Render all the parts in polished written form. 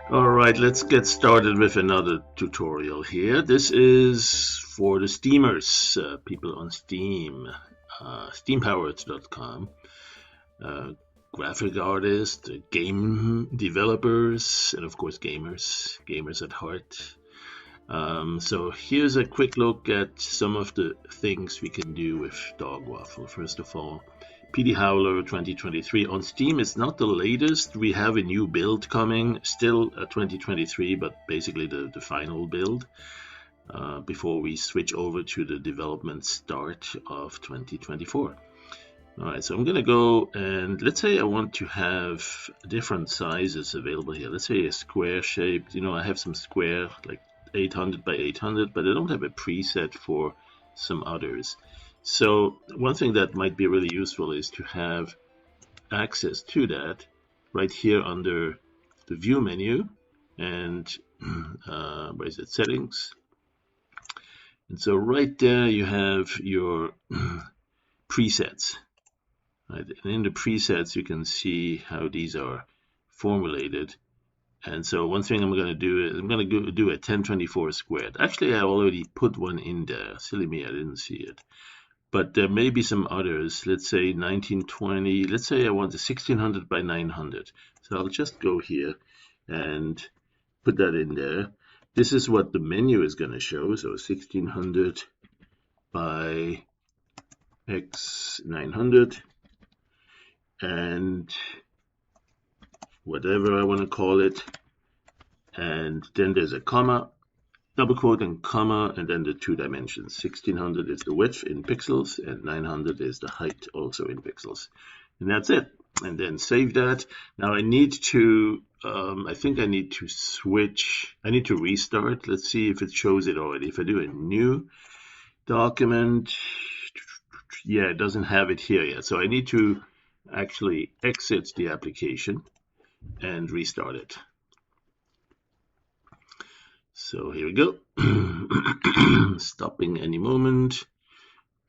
Alright, let's get started with another tutorial here. This is for the Steamers, people on Steam, steampowered.com, uh, graphic artists, game developers, and of course gamers at heart. So here's a quick look at some of the things we can do with Dogwaffle. First of all, PD Howler 2023 on Steam. It's not the latest. We have a new build coming, still 2023, but basically the final build before we switch over to the development start of 2024. Alright, so I'm going to go and let's say I want to have different sizes available here. Let's say a square shaped, I have some square like 800 by 800, but I don't have a preset for some others. So one thing that might be really useful is to have access to that right here under the view menu and where is it, settings. And so right there you have your presets. Right? And in the presets you can see how these are formulated. And so one thing I'm going to do is I'm going to do a 1024 squared. Actually, I already put one in there. Silly me, I didn't see it. But there may be some others. Let's say 1920. Let's say I want a 1600 by 900. So I'll just go here and put that in there. This is what the menu is going to show. So 1600 by x 900. And whatever I want to call it, and then there's a comma, double quote and comma, and then the two dimensions. 1600 is the width in pixels, and 900 is the height also in pixels. And that's it. And then save that. Now I need to, I think I need to switch, I need to restart. Let's see if it shows it already. If I do a new document, yeah, it doesn't have it here yet. So I need to actually exit the application and restart it. So here we go. Stopping any moment.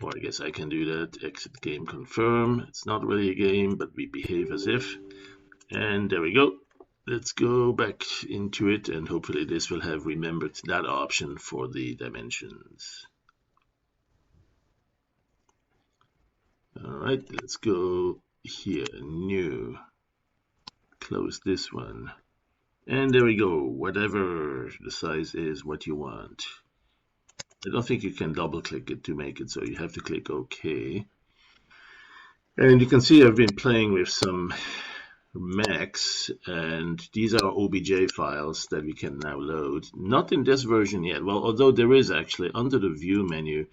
Or I guess I can do that. Exit game confirm. It's not really a game, but we behave as if. And there we go. Let's go back into it, and hopefully this will have remembered that option for the dimensions. Alright, let's go here, new, close this one, and there we go. Whatever the size is, what you want. I don't think you can double click it to make it, so you have to click OK. And you can see I've been playing with some mechs, and these are OBJ files that we can now load. Not in this version yet, well, although there is actually under the view menu,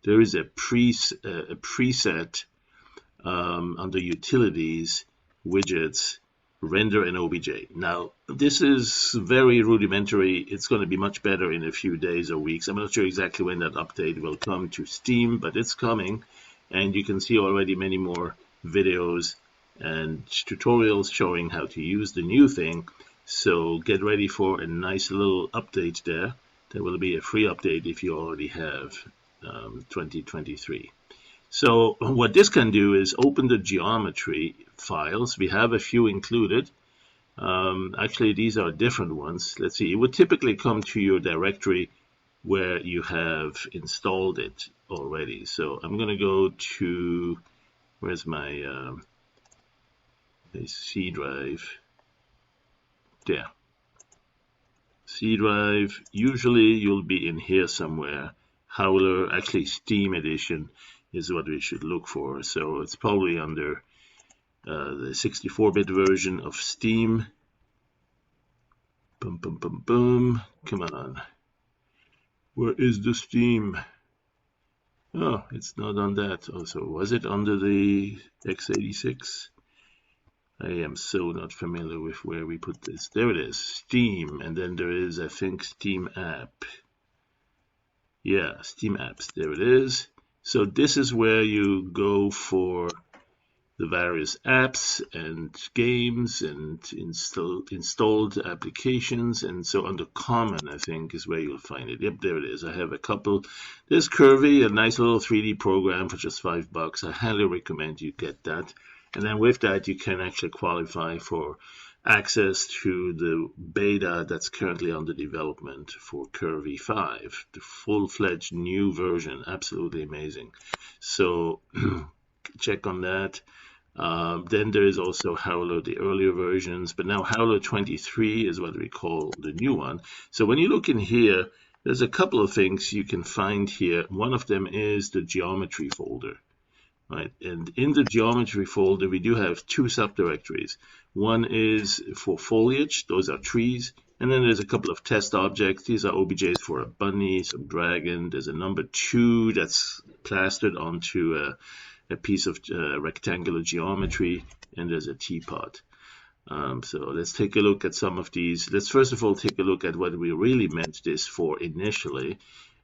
there is a preset under utilities, widgets, render and OBJ. Now, this is very rudimentary. It's going to be much better in a few days or weeks. I'm not sure exactly when that update will come to Steam, but it's coming. And you can see already many more videos and tutorials showing how to use the new thing. So get ready for a nice little update there. There will be a free update if you already have 2023. So what this can do is open the geometry files. We have a few included. Actually, these are different ones. Let's see. It would typically come to your directory where you have installed it already. So I'm going to go to, where's my C drive? There. C drive. Usually you'll be in here somewhere. Howler, actually Steam Edition is what we should look for. So it's probably under the 64-bit version of Steam. Boom, boom, boom, boom. Come on. Where is the Steam? Oh, it's not on that. Also, was it under the x86? I am so not familiar with where we put this. There it is, Steam. And then there is, I think, Steam app. Yeah, Steam apps. There it is. So this is where you go for the various apps and games and installed applications. And so under common, I think, is where you'll find it. Yep, there it is. I have a couple. There's Curvy, a nice little 3D program for just $5. I highly recommend you get that. And then with that, you can actually qualify for access to the beta that's currently under development for Curvy 5, the full-fledged new version. Absolutely amazing. So check on that. Then there is also Howler, the earlier versions, but now Howler 23 is what we call the new one. So when you look in here, there's a couple of things you can find here. One of them is the geometry folder. Right, and in the geometry folder, we do have two subdirectories. One is for foliage, those are trees, and then there's a couple of test objects. These are OBJs for a bunny, some dragon. There's a number 2 that's plastered onto a piece of rectangular geometry, and there's a teapot. So let's take a look at some of these. Let's first of all take a look at what we really meant this for initially.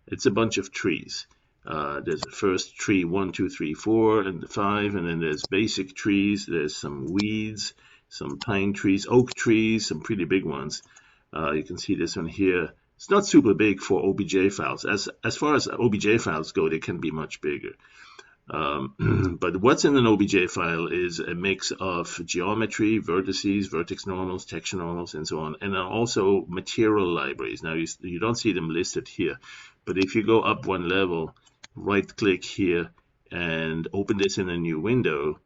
It's a bunch of trees. There's the first tree 1, 2, 3, 4, and 5, and then there's basic trees. There's some weeds, some pine trees, oak trees, some pretty big ones. You can see this one here. It's not super big for OBJ files. As far as OBJ files go, they can be much bigger. But what's in an OBJ file is a mix of geometry, vertices, vertex normals, texture normals, and so on, and also material libraries. Now, you don't see them listed here, but if you go up one level, right-click here, and open this in a new window,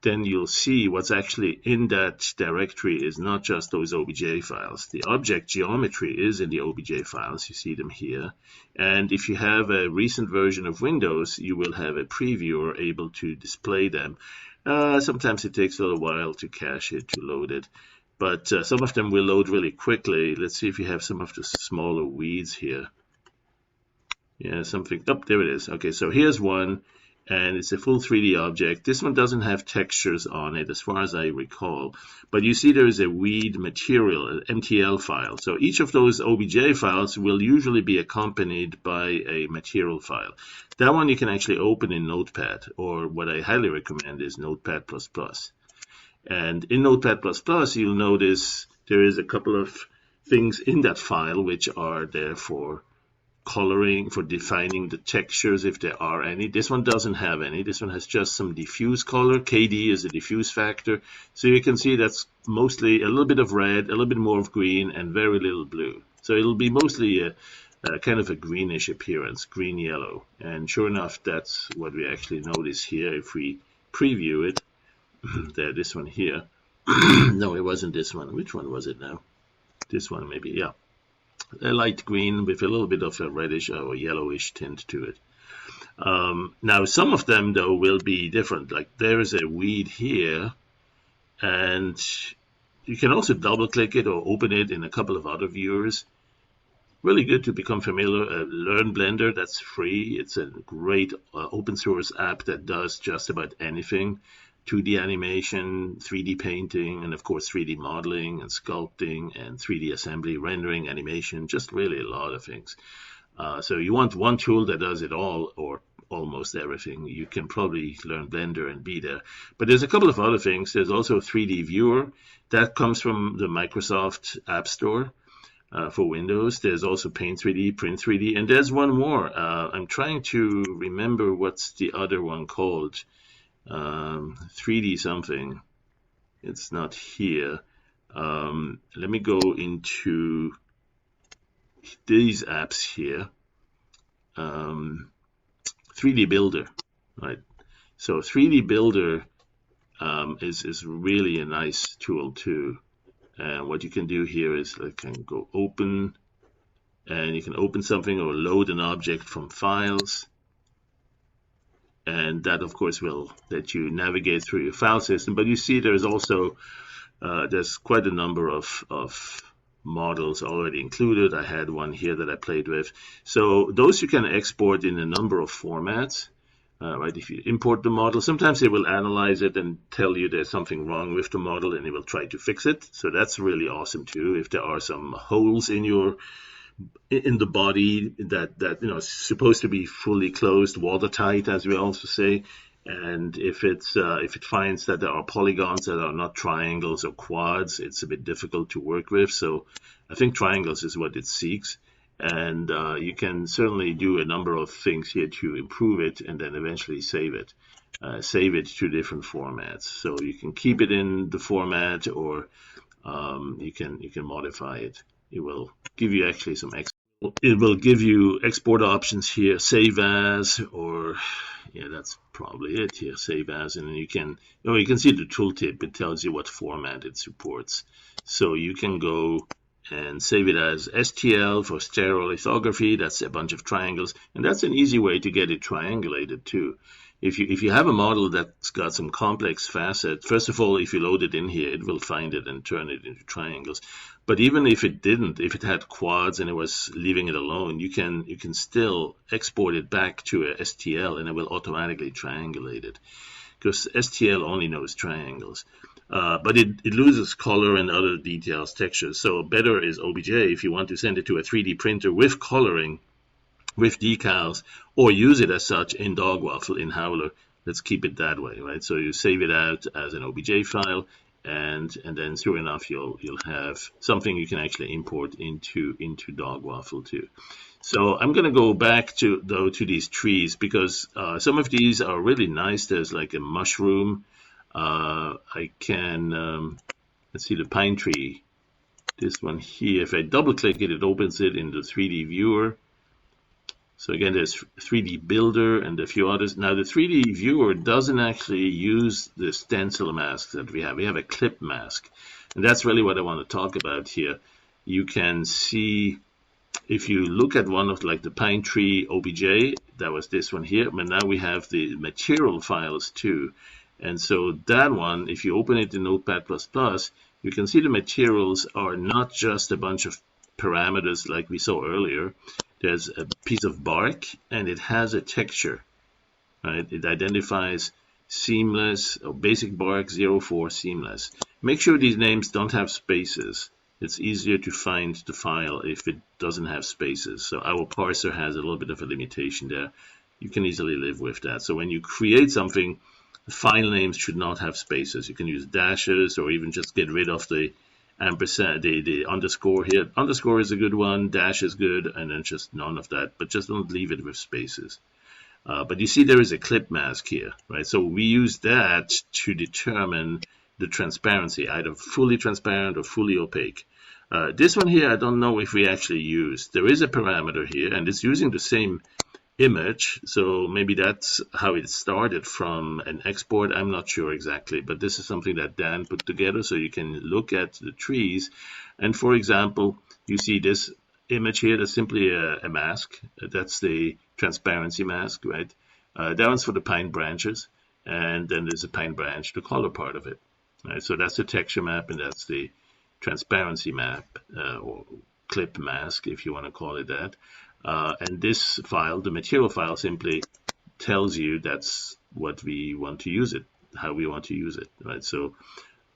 then you'll see what's actually in that directory is not just those OBJ files. The object geometry is in the OBJ files. You see them here. And if you have a recent version of Windows, you will have a previewer able to display them. Sometimes it takes a little while to cache it, to load it. But some of them will load really quickly. Let's see if you have some of the smaller weeds here. Yeah, something. Oh, there it is. Okay, so here's one. And it's a full 3D object. This one doesn't have textures on it as far as I recall, but you see there is a weed material, an MTL file. So each of those OBJ files will usually be accompanied by a material file. That one you can actually open in Notepad, or what I highly recommend is Notepad++. And in Notepad++, you'll notice there is a couple of things in that file which are there for coloring, for defining the textures if there are any. This one doesn't have any. This one has just some diffuse color. KD is a diffuse factor. So you can see that's mostly a little bit of red, a little bit more of green, and very little blue. So it'll be mostly a kind of a greenish appearance, green-yellow. And sure enough, that's what we actually notice here if we preview it. There, this one here. No, it wasn't this one. Which one was it now? This one maybe, yeah. A light green with a little bit of a reddish or yellowish tint to it. Now, some of them, though, will be different. Like there is a weed here, and you can also double-click it or open it in a couple of other viewers. Really good to become familiar. Learn Blender, that's free. It's a great open source app that does just about anything. 2D animation, 3D painting, and of course 3D modeling and sculpting and 3D assembly, rendering, animation, just really a lot of things. So you want one tool that does it all or almost everything. You can probably learn Blender and be there. But there's a couple of other things. There's also a 3D viewer. That comes from the Microsoft App Store for Windows. There's also Paint 3D, Print 3D, and there's one more. I'm trying to remember what's the other one called. 3D something. It's not here. Let me go into these apps here. 3D Builder, right? So 3D Builder is really a nice tool too. And what you can do here is I can go open, and you can open something or load an object from files. And that, of course, will let you navigate through your file system. But you see there's also, there's quite a number of models already included. I had one here that I played with. So those you can export in a number of formats. Right, if you import the model, sometimes it will analyze it and tell you there's something wrong with the model, and it will try to fix it. So that's really awesome too. If there are some holes in the body that you know is supposed to be fully closed, watertight, as we also say, and if it finds that there are polygons that are not triangles or quads, it's a bit difficult to work with. So I think triangles is what it seeks. And you can certainly do a number of things here to improve it and then eventually save it. save it to different formats. So you can keep it in the format, or you can modify it. It will give you actually some it will give you export options here, save as, or yeah, that's probably it here, save as, and then you can see the tooltip. It tells you what format it supports. So you can go and save it as STL for stereolithography. That's a bunch of triangles, and that's an easy way to get it triangulated too. If you have a model that's got some complex facets, first of all, if you load it in here, it will find it and turn it into triangles. But even if it didn't, if it had quads and it was leaving it alone, you can still export it back to a STL, and it will automatically triangulate it, because STL only knows triangles. But it loses color and other details, textures. So better is OBJ if you want to send it to a 3D printer with coloring, with decals, or use it as such in Dogwaffle, in Howler. Let's keep it that way, right? So you save it out as an OBJ file, and then sure enough, you'll have something you can actually import into Dogwaffle too. So I'm going to go back to these trees, because some of these are really nice. There's like a mushroom. I can let's see the pine tree. This one here. If I double click it, it opens it in the 3D viewer. So again, there's 3D Builder and a few others. Now the 3D viewer doesn't actually use the stencil mask that we have. We have a clip mask. And that's really what I want to talk about here. You can see, if you look at one of like the pine tree OBJ, that was this one here, but now we have the material files too. And so that one, if you open it in Notepad++, you can see the materials are not just a bunch of parameters like we saw earlier. There's a piece of bark, and it has a texture, right? It identifies seamless or basic bark 04 seamless. Make sure these names don't have spaces. It's easier to find the file if it doesn't have spaces. So our parser has a little bit of a limitation there. You can easily live with that. So when you create something, the file names should not have spaces. You can use dashes, or even just get rid of the ampersand, the underscore here. Underscore is a good one, dash is good, and then just none of that, but just don't leave it with spaces. But you see there is a clip mask here, right? So we use that to determine the transparency, either fully transparent or fully opaque. This one here, I don't know if we actually use. There is a parameter here, and it's using the same image, so maybe that's how it started from an export. I'm not sure exactly, but this is something that Dan put together, so you can look at the trees. And for example, you see this image here, that's simply a mask. That's the transparency mask, right? That one's for the pine branches, and then there's a pine branch, the color part of it, right? So that's the texture map, and that's the transparency map, or clip mask, if you want to call it that. And this file, the material file, simply tells you that's what we want to use it, how we want to use it, right? So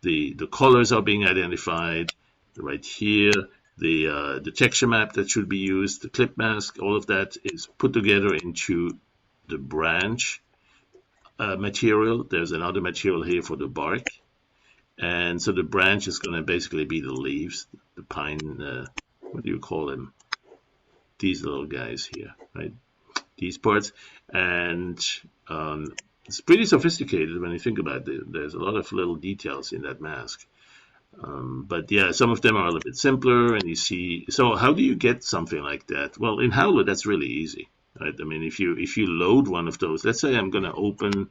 the colors are being identified right here, the texture map that should be used, the clip mask, all of that is put together into the branch material. There's another material here for the bark. And so the branch is going to basically be the leaves, the pine, what do you call them? These little guys here, right? These parts. And it's pretty sophisticated when you think about it. There's a lot of little details in that mask. But yeah, some of them are a little bit simpler, and you see. So how do you get something like that? Well, in Howler, that's really easy, right? I mean, if you load one of those, let's say I'm going to open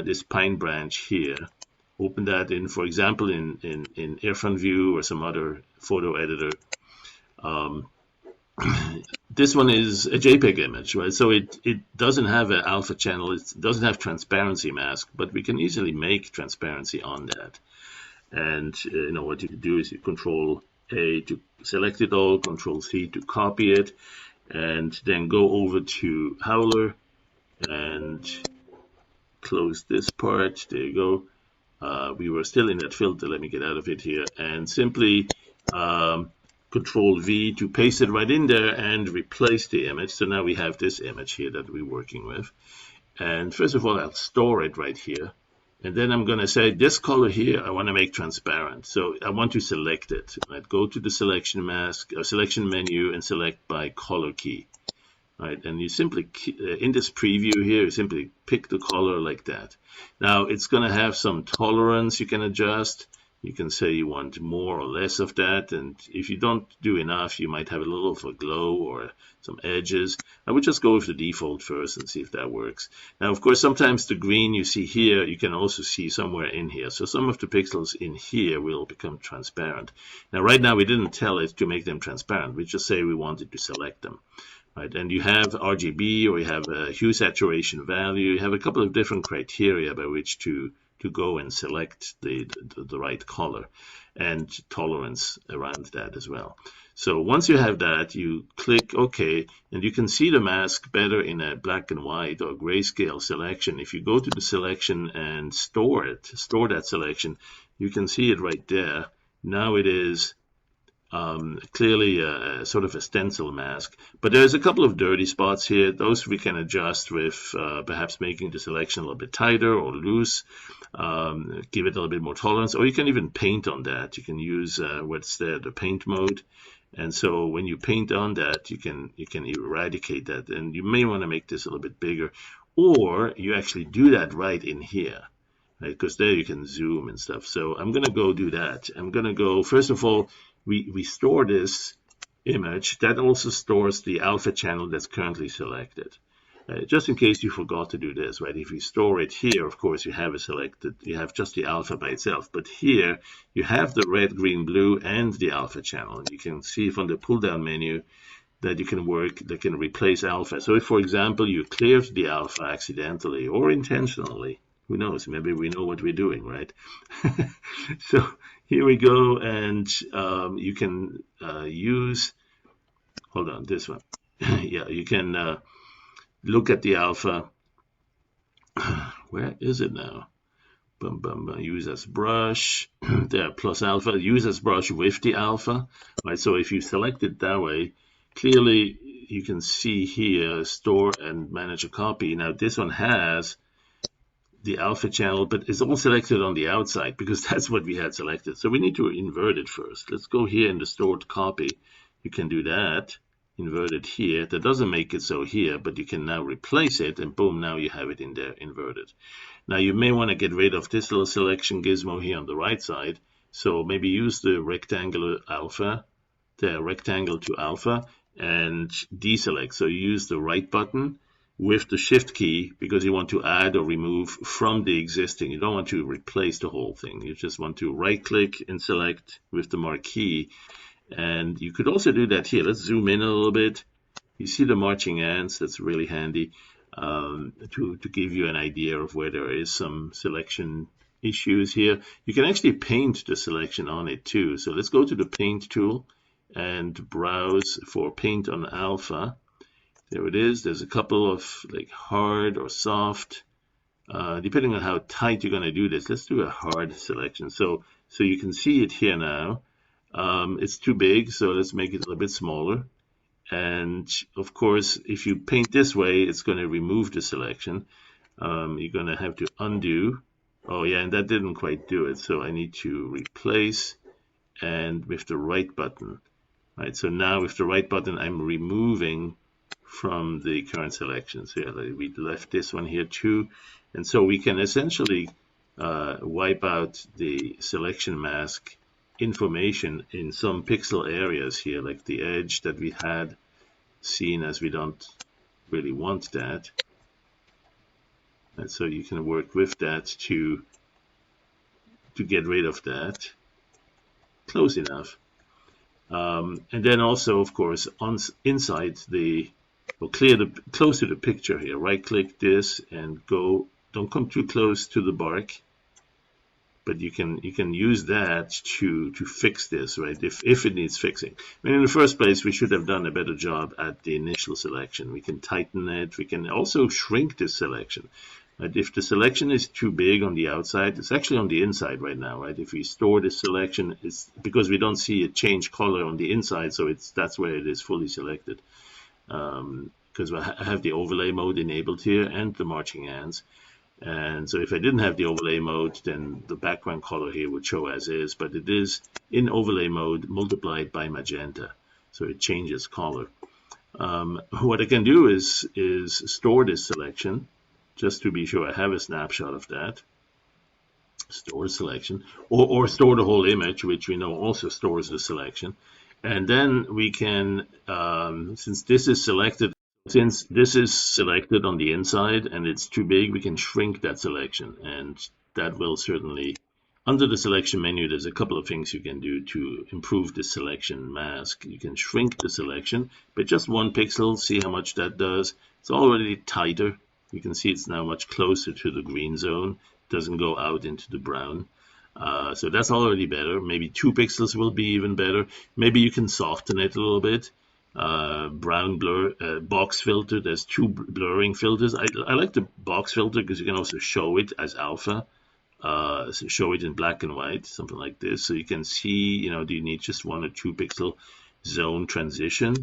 this pine branch here. Open that in, for example, in Airfront View or some other photo editor. This one is a JPEG image, right? So it doesn't have an alpha channel. It doesn't have transparency mask, but we can easily make transparency on that. And what you can do is you Control A to select it all, Control C to copy it, and then go over to Howler and close this part. There you go. We were still in that filter. Let me get out of it here, and simply Control V to paste it right in there and replace the image. So now we have this image here that we're working with. And first of all, I'll store it right here. And then I'm going to say this color here, I want to make transparent. So I want to select it. Right? Go to the selection mask, selection menu, and select by color key. right? And you simply, in this preview here, you simply pick the color like that. Now it's going to have some tolerance you can adjust. You can say you want more or less of that, and if you don't do enough, you might have a little of a glow or some edges. I would just go with the default first and see if that works. Now, of course, sometimes the green you see here, you can also see somewhere in here. So some of the pixels in here will become transparent. Now, right now, we didn't tell it to make them transparent. We just say we wanted to select them. Right, and you have RGB, or you have a hue saturation value. You have a couple of different criteria by which to go and select the right color, and tolerance around that as well. So once you have that, you click OK, and you can see the mask better in a black and white or grayscale selection. If you go to the selection and store that selection, you can see it right there. Now it is clearly a sort of a stencil mask, but there's a couple of dirty spots here. Those we can adjust with perhaps making the selection a little bit tighter or loose, give it a little bit more tolerance, or you can even paint on that. You can use what's there, the paint mode, and so when you paint on that, you can eradicate that, and you may want to make this a little bit bigger, or you actually do that right in here. Right, because there you can zoom and stuff. So I'm going to go do that. I'm going to go, first of all, we store this image. That also stores the alpha channel that's currently selected. Just in case you forgot to do this, right? If you store it here, of course, you have just the alpha by itself. But here, you have the red, green, blue, and the alpha channel. And you can see from the pull-down menu that you can replace alpha. So if, for example, you cleared the alpha accidentally or intentionally, who knows? Maybe we know what we're doing, right? So here we go, and you can use, hold on, this one. Yeah, you can look at the alpha. Where is it now? Use as brush. There, plus alpha. Use as brush with the alpha. Right. So if you select it that way, clearly you can see here, store and manage a copy. Now this one has the alpha channel, but it's all selected on the outside because that's what we had selected. So we need to invert it first. Let's go here in the stored copy. You can do that, invert it here. That doesn't make it so here, but you can now replace it, and boom, now you have it in there inverted. Now you may want to get rid of this little selection gizmo here on the right side. So maybe use the rectangular alpha, the rectangle to alpha, and deselect. So you use the right button with the shift key because you want to add or remove from the existing. You don't want to replace the whole thing. You just want to right click and select with the marquee. And you could also do that here. Let's zoom in a little bit. You see the marching ants. That's really handy to give you an idea of where there is some selection issues here. You can actually paint the selection on it too. So let's go to the paint tool and browse for paint on alpha. There it is. There's a couple of like hard or soft, depending on how tight you're going to do this. Let's do a hard selection. So you can see it here now. It's too big, so let's make it a little bit smaller. And of course, if you paint this way, it's going to remove the selection. You're going to have to undo. Oh yeah, and that didn't quite do it. So I need to replace, and with the right button. Right. So now with the right button, I'm removing from the current selection. So yeah, we left this one here too, and so we can essentially wipe out the selection mask information in some pixel areas here, like the edge that we had seen, as we don't really want that. And so you can work with that to get rid of that. Close enough. And then also, of course, inside the, we'll clear close to the picture here. Right click this and go. Don't come too close to the bark, but you can use that to fix this, right? If it needs fixing. I mean, in the first place, we should have done a better job at the initial selection. We can tighten it. We can also shrink this selection. Right? If the selection is too big on the outside, it's actually on the inside right now, right? If we store this selection, it's because we don't see it change color on the inside, so that's where it is fully selected. Because I have the overlay mode enabled here and the marching ants. And so if I didn't have the overlay mode, then the background color here would show as is, but it is in overlay mode multiplied by magenta, so it changes color. What I can do is store this selection just to be sure I have a snapshot of that. Store selection, or store the whole image, which we know also stores the selection. And then we can, since this is selected on the inside and it's too big, we can shrink that selection. And that will certainly, under the selection menu, there's a couple of things you can do to improve the selection mask. You can shrink the selection, but just 1 pixel, see how much that does. It's already tighter. You can see it's now much closer to the green zone. Doesn't go out into the brown. So that's already better. Maybe 2 pixels will be even better. Maybe you can soften it a little bit. Brown blur, box filter. There's 2 blurring filters. I like the box filter because you can also show it as alpha. So show it in black and white, something like this. So you can see, do you need just 1 or 2 pixel zone transition?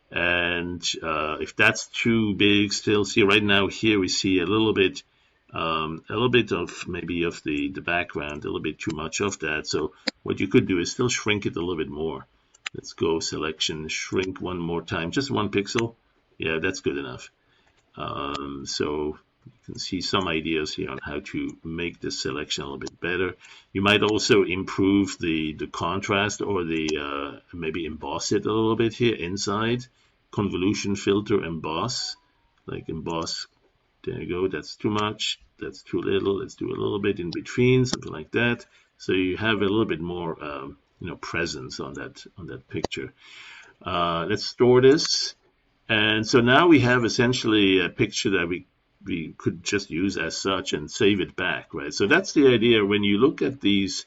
And if that's too big, still see right now here we see a little bit of maybe of the background, a little bit too much of that. So what you could do is still shrink it a little bit more. Let's go selection, shrink one more time, just 1 pixel. Yeah, that's good enough. So you can see some ideas here on how to make this selection a little bit better. You might also improve the contrast, or the maybe emboss it a little bit here inside. Convolution filter, emboss, like emboss. There you go. That's too much. That's too little. Let's do a little bit in between, something like that. So you have a little bit more, presence on that picture. Let's store this. And so now we have essentially a picture that we could just use as such and save it back, right? So that's the idea. When you look at these,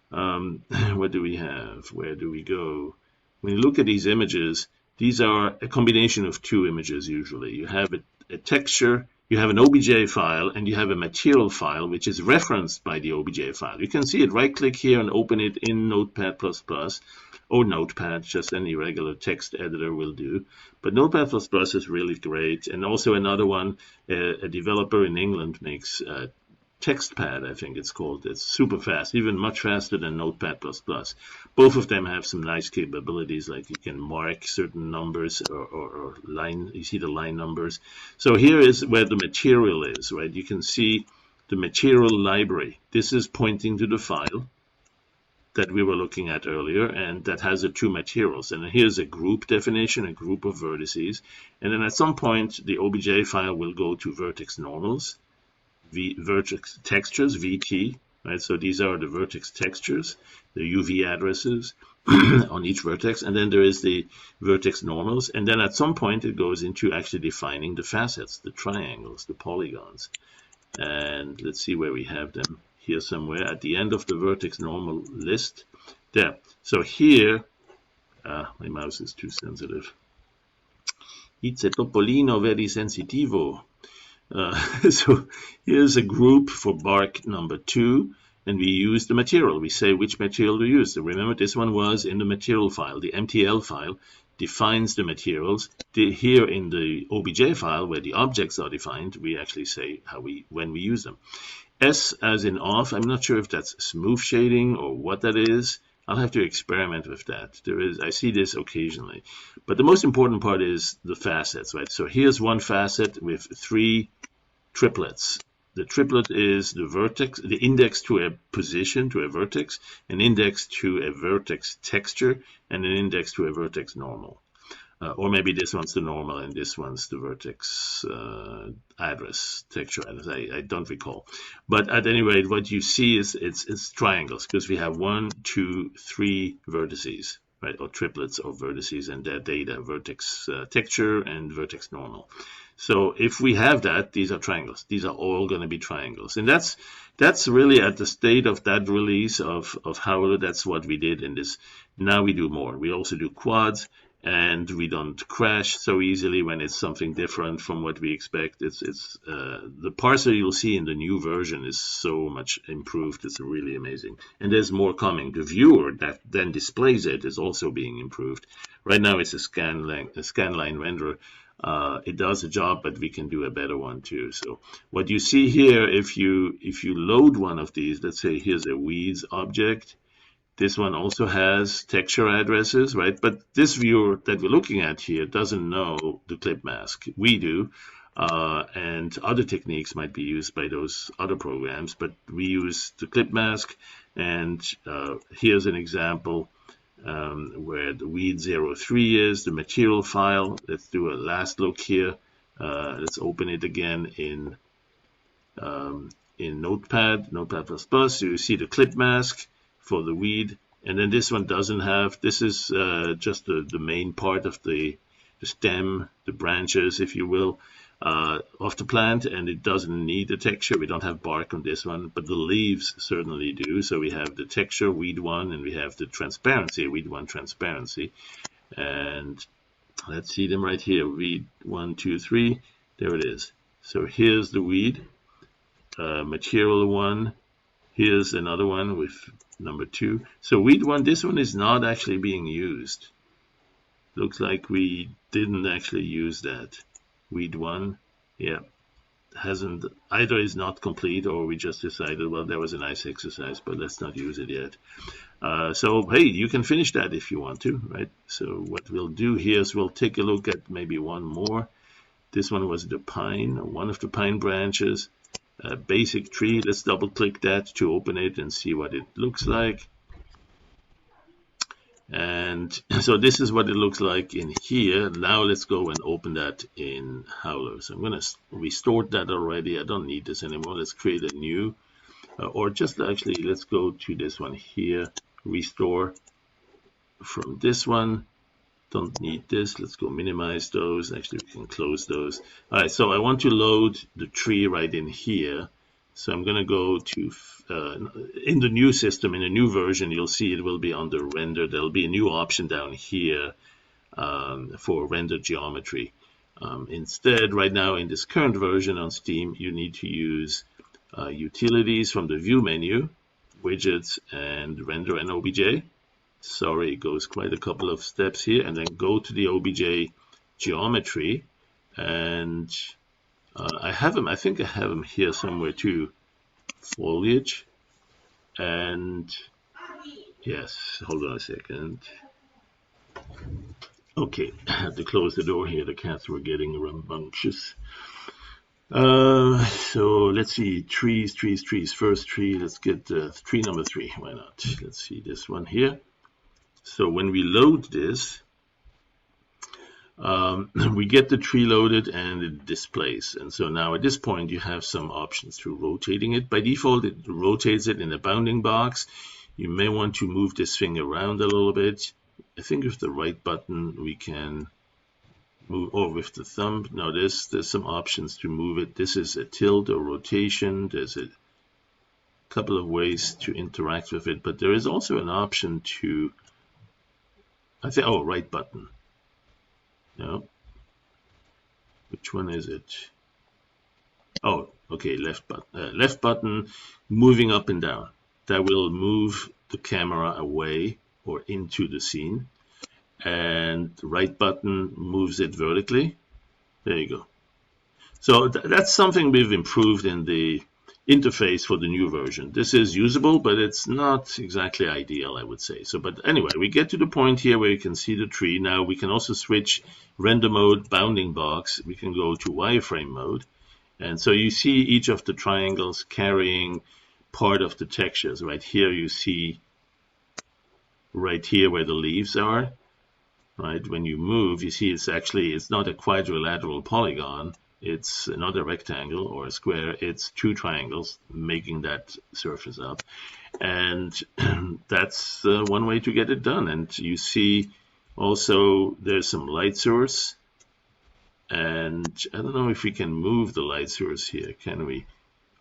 what do we have? Where do we go? When you look at these images, these are a combination of 2 images usually. You have a texture, you have an OBJ file, and you have a material file which is referenced by the OBJ file. You can see it, right-click here and open it in Notepad++, or Notepad, just any regular text editor will do. But Notepad++ is really great. And also another one, a developer in England makes TextPad, I think it's called. It's super fast, even much faster than Notepad++. Both of them have some nice capabilities, like you can mark certain numbers or line. You see the line numbers. So here is where the material is, right? You can see the material library. This is pointing to the file that we were looking at earlier, and that has the 2 materials. And here's a group definition, a group of vertices. And then at some point, the OBJ file will go to vertex normals, vertex textures, VT, right? So these are the vertex textures, the UV addresses on each vertex, and then there is the vertex normals, and then at some point it goes into actually defining the facets, the triangles, the polygons. And let's see where we have them. Here somewhere at the end of the vertex normal list. There. So here, my mouse is too sensitive. It's a topolino very sensitivo. So here's a group for bark number 2, and we use the material. We say which material to use. So remember, this one was in the material file. The MTL file defines the materials. Here in the OBJ file, where the objects are defined, we actually say when we use them. S as in off. I'm not sure if that's smooth shading or what that is. I'll have to experiment with that. I see this occasionally. But the most important part is the facets, right? So here's one facet with 3 triplets. The triplet is the vertex, the index to a position, to a vertex, an index to a vertex texture, and an index to a vertex normal. Or maybe this one's the normal and this one's the vertex address, texture address. I don't recall. But at any rate, what you see is it's triangles, because we have 1, 2, 3 vertices, right? Or triplets of vertices and their data, vertex texture and vertex normal. So if we have that, these are triangles. These are all going to be triangles. And that's really at the state of that release of how that's what we did in this. Now we do more. We also do quads. And we don't crash so easily when it's something different from what we expect. The parser you'll see in the new version is so much improved. It's really amazing. And there's more coming. The viewer that then displays it is also being improved. Right now it's a scanline renderer. It does a job, but we can do a better one too. So what you see here, if you load one of these, let's say here's a weeds object, This one also has texture addresses, right? But this viewer that we're looking at here doesn't know the clip mask. We do. And other techniques might be used by those other programs, but we use the clip mask. And here's an example where the weed 03 is, the material file. Let's do a last look here. Let's open it again in Notepad++. You see the clip mask for the weed, and then this one doesn't have. This is just the main part of the stem, the branches, if you will, of the plant, and it doesn't need the texture. We don't have bark on this one, but the leaves certainly do. So we have the texture, weed 1, and we have the transparency, weed 1 transparency. And let's see them right here, weed 1, 2, 3. There it is. So here's the weed, material 1. Here's another one with number 2. So weed 1, this one is not actually being used. Looks like we didn't actually use that. Weed 1, yeah, hasn't, either is not complete, or we just decided, well, that was a nice exercise, but let's not use it yet. So hey, you can finish that if you want to, right? So what we'll do here is we'll take a look at maybe one more. This one was the pine, one of the pine branches, basic tree. Let's double click that to open it and see what it looks like. And so this is what it looks like in here. Now let's go and open that in Howler. So I'm going to restore that already. I don't need this anymore. Let's create a new, or just actually, let's go to this one here, restore from this one. Don't need this. Let's go minimize those. Actually, we can close those. All right, so I want to load the tree right in here. So I'm going to go to, in the new system, in a new version, you'll see it will be under render. There'll be a new option down here for render geometry. Instead, right now in this current version on Steam, you need to use utilities from the view menu, widgets, and render and OBJ. Sorry, it goes quite a couple of steps here, and then go to the OBJ geometry, and I have them. I think I have them here somewhere too. Foliage, and yes, hold on a second. Okay, I had to close the door here. The cats were getting rambunctious. So let's see, trees. First tree, let's get tree number 3. Why not? Let's see this one here. So when we load this, we get the tree loaded and it displays. And so now at this point, you have some options to rotating it. By default, it rotates it in a bounding box. You may want to move this thing around a little bit. I think with the right button, we can move, or with the thumb. Now there's some options to move it. This is a tilt or rotation. There's a couple of ways to interact with it, but there is also an option to, I think, oh, right button. No. Which one is it? Oh, okay, left button, moving up and down. That will move the camera away or into the scene. And right button moves it vertically. There you go. So that's something we've improved in the interface for the new version. This is usable, but it's not exactly ideal, I would say. So, but anyway, we get to the point here where you can see the tree. Now we can also switch render mode, bounding box. We can go to wireframe mode. And so you see each of the triangles carrying part of the textures. Right here you see right here where the leaves are. Right, when you move, you see it's not a quadrilateral polygon. It's not a rectangle or a square. It's 2 triangles making that surface up. And that's one way to get it done. And you see also there's some light source. And I don't know if we can move the light source here. Can we?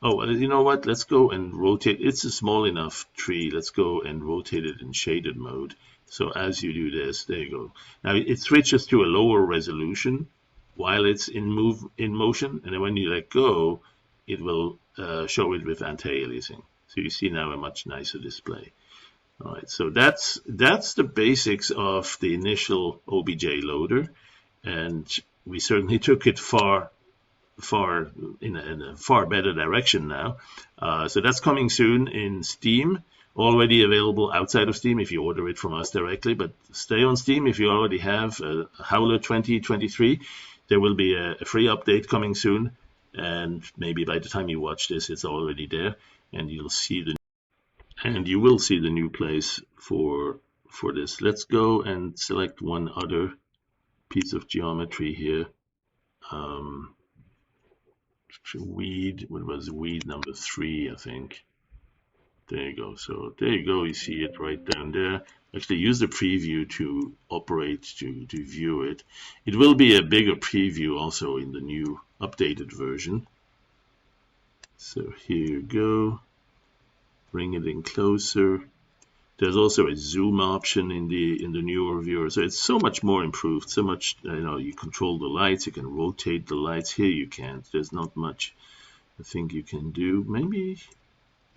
Oh, you know what? Let's go and rotate. It's a small enough tree. Let's go and rotate it in shaded mode. So as you do this, there you go. Now it switches to a lower resolution while it's in motion, and then when you let go, it will show it with anti-aliasing. So you see now a much nicer display. All right, so that's the basics of the initial OBJ loader, and we certainly took it far in a far better direction now. So that's coming soon in Steam. already available outside of Steam if you order it from us directly, but stay on Steam if you already have Howler 2023. There will be a free update coming soon, and maybe by the time you watch this, it's already there, and you will see the new place for this. Let's go and select one other piece of geometry here. What was weed number 3, I think. There you go. So there you go. You see it right down there. Actually, use the preview to operate, to view it. It will be a bigger preview also in the new updated version. So here you go. Bring it in closer. There's also a zoom option in the newer viewer. So it's so much more improved. So much, you control the lights. You can rotate the lights. Here you can't. There's not much I think you can do. Maybe.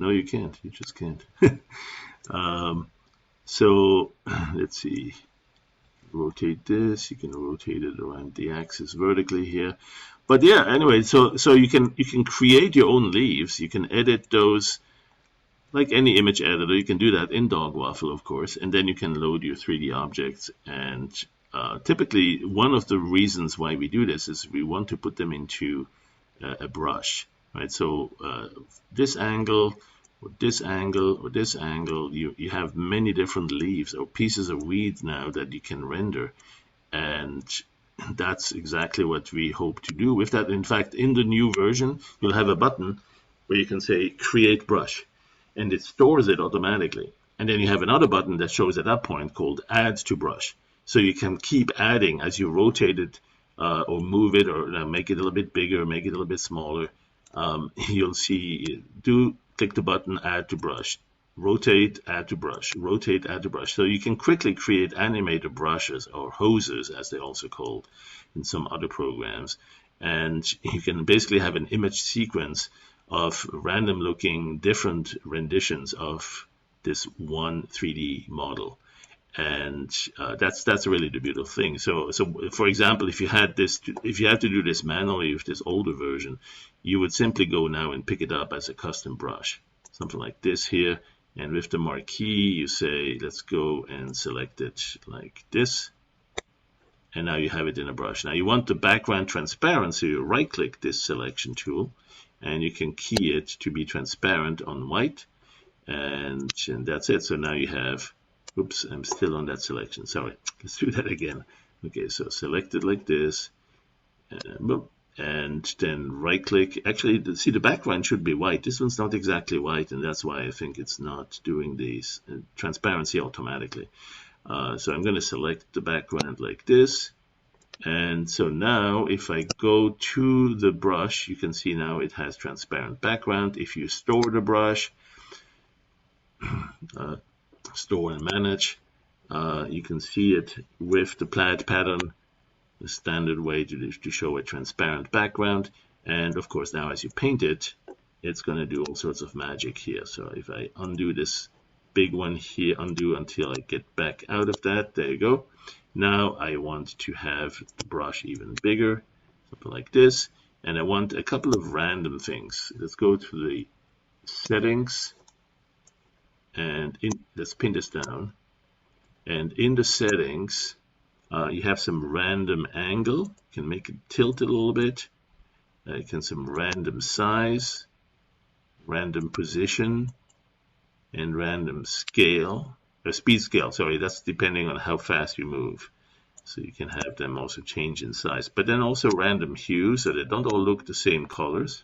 No, you can't. You just can't. So let's see. Rotate this. You can rotate it around the axis vertically here. But yeah, anyway, so you can create your own leaves. You can edit those like any image editor. You can do that in Dogwaffle, of course, and then you can load your 3D objects. And typically, one of the reasons why we do this is we want to put them into a brush. Right, so this angle, or this angle, or this angle, you have many different leaves or pieces of weed now that you can render, and that's exactly what we hope to do with that. In fact, in the new version, you'll have a button where you can say Create Brush, and it stores it automatically. And then you have another button that shows at that point called Add to Brush, so you can keep adding as you rotate it or move it or make it a little bit bigger, make it a little bit smaller. You'll see, click the button Add to Brush, rotate, add to brush, rotate, add to brush. So you can quickly create animated brushes, or hoses as they're also called in some other programs. And you can basically have an image sequence of random looking different renditions of this one 3D model. And that's really the beautiful thing. So for example, if you had to do this manually with this older version, you would simply go now and pick it up as a custom brush, something like this here. And with the marquee, you say, let's go and select it like this. And now you have it in a brush. Now you want the background transparent, so you right-click this selection tool, and you can key it to be transparent on white. And that's it. So now you have. Oops, I'm still on that selection. Sorry, let's do that again. Okay, so select it like this, and then right-click. Actually, see, the background should be white. This one's not exactly white, and that's why I think it's not doing this transparency automatically. So I'm going to select the background like this. And so now, if I go to the brush, you can see now it has transparent background. If you store the brush, store and manage, you can see it with the plaid pattern, the standard way to show a transparent background. And of course, now as you paint it, it's going to do all sorts of magic here. So if I undo this big one here, undo until I get back out of that, there you go. Now I want to have the brush even bigger, something like this. And I want a couple of random things. Let's go to the settings. And let's pin this down. And in the settings, you have some random angle. You can make it tilt a little bit. You can some random size, random position, and random scale, or speed scale. Sorry, that's depending on how fast you move. So you can have them also change in size. But then also random hue, so they don't all look the same colors.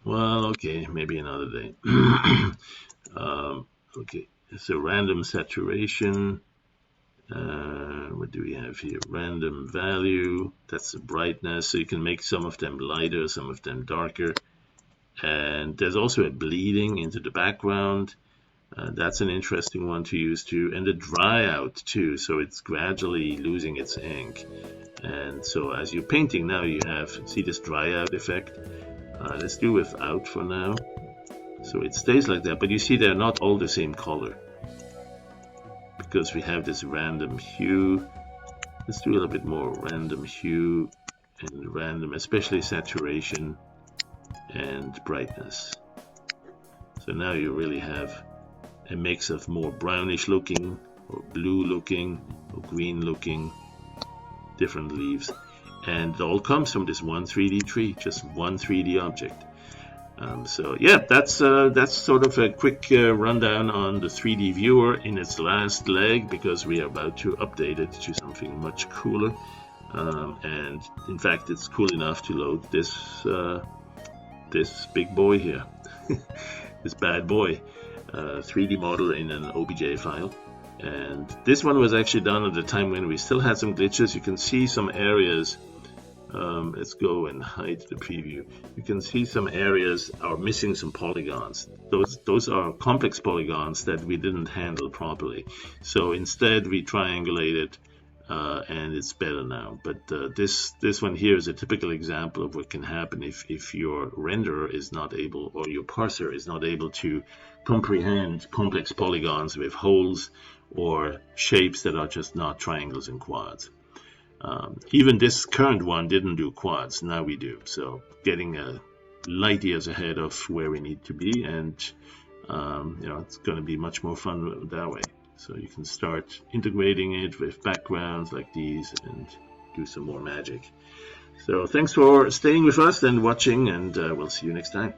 Well, okay, maybe another day. Okay, so random saturation. What do we have here? Random value. That's the brightness. So you can make some of them lighter, some of them darker. And there's also a bleeding into the background. That's an interesting one to use too. And the dry out too. So it's gradually losing its ink. And so as you're painting now, you have, see this dry out effect? Let's do without for now. So it stays like that, but you see they're not all the same color because we have this random hue. Let's do a little bit more random hue, and random, especially saturation and brightness. So now you really have a mix of more brownish looking or blue looking or green looking different leaves, and it all comes from this one 3D tree, just one 3D object. So yeah, that's sort of a quick rundown on the 3D viewer in its last leg, because we are about to update it to something much cooler. And in fact, it's cool enough to load this big boy here, this bad boy, 3D model in an OBJ file. And this one was actually done at a time when we still had some glitches. You can see some areas. Let's go and hide the preview. You can see some areas are missing some polygons. Those are complex polygons that we didn't handle properly. So instead we triangulated, and it's better now. But this one here is a typical example of what can happen if your renderer is not able, or your parser is not able to comprehend complex polygons with holes or shapes that are just not triangles and quads. Even this current one didn't do quads, now we do. So getting light years ahead of where we need to be, and it's going to be much more fun that way. So you can start integrating it with backgrounds like these and do some more magic. So thanks for staying with us and watching, and we'll see you next time.